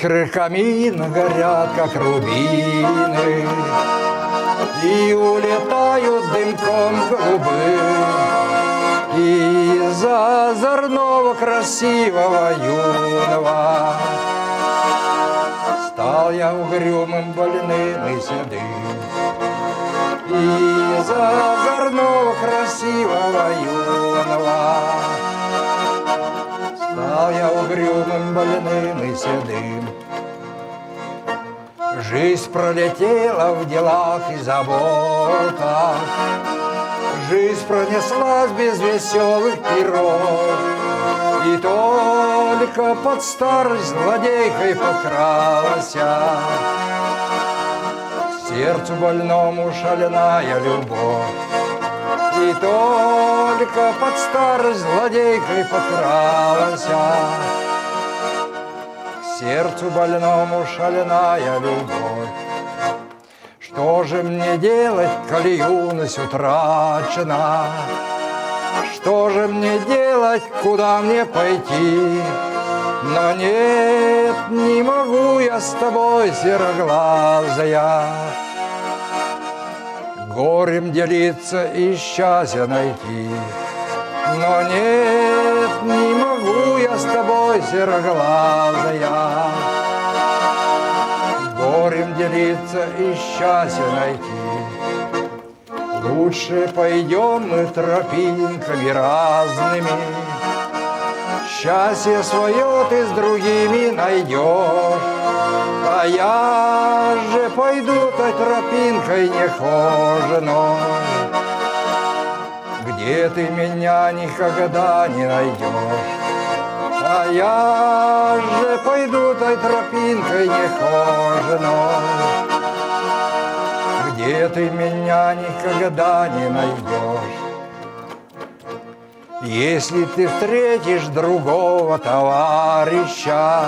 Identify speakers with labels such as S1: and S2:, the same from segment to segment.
S1: Искры камина горят, как рубины, и улетают дымком голубым из-за озорного красивого юного. Стал я угрюмым, больным и седым из-за озорного красивого юного. Стал я угрюмым, больным и седым. Жизнь пролетела в делах и заботах, жизнь пронеслась без веселых пиров, и только под старость злодейкой подкралась к сердцу больному шальная любовь. И только под старость злодейкой подкралась к сердцу больному шальная любовь. Что же мне делать, коли юность утрачена? Что же мне делать, куда мне пойти? Но нет, не могу я с тобой, сероглазая, горем делиться и счастье найти. Но нет, не могу я с тобой, сероглазая, горем делиться и счастье найти. Лучше пойдем мы тропинками разными, счастье свое ты с другими найдешь, а я же пойду той тропинкой нехоженой, где ты меня никогда не найдешь. А я же пойду той тропинкой нехоженой, где ты меня никогда не найдешь. Если ты встретишь другого товарища,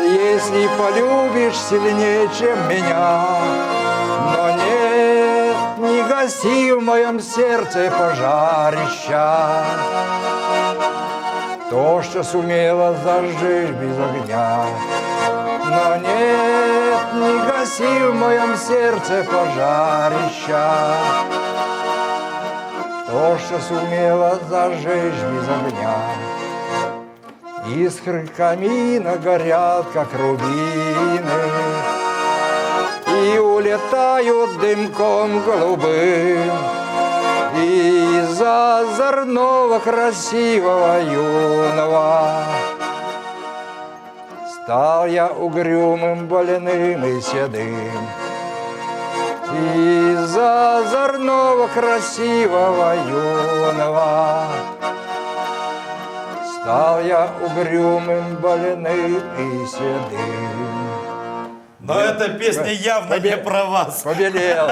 S1: если полюбишь сильнее, чем меня, но нет, не гаси в моем сердце пожарища, то, что сумела зажечь без огня. Но нет, не гаси в моем сердце пожарища, то, что сумела зажечь без огня. Искры камина горят, как рубины, и улетают дымком голубым из-за озорного красивого юного. Стал я угрюмым, больным и седым из-за озорного красивого юного. Стал я угрюмым, больным и седым.
S2: Но эта песня явно не про вас.
S1: Побелел.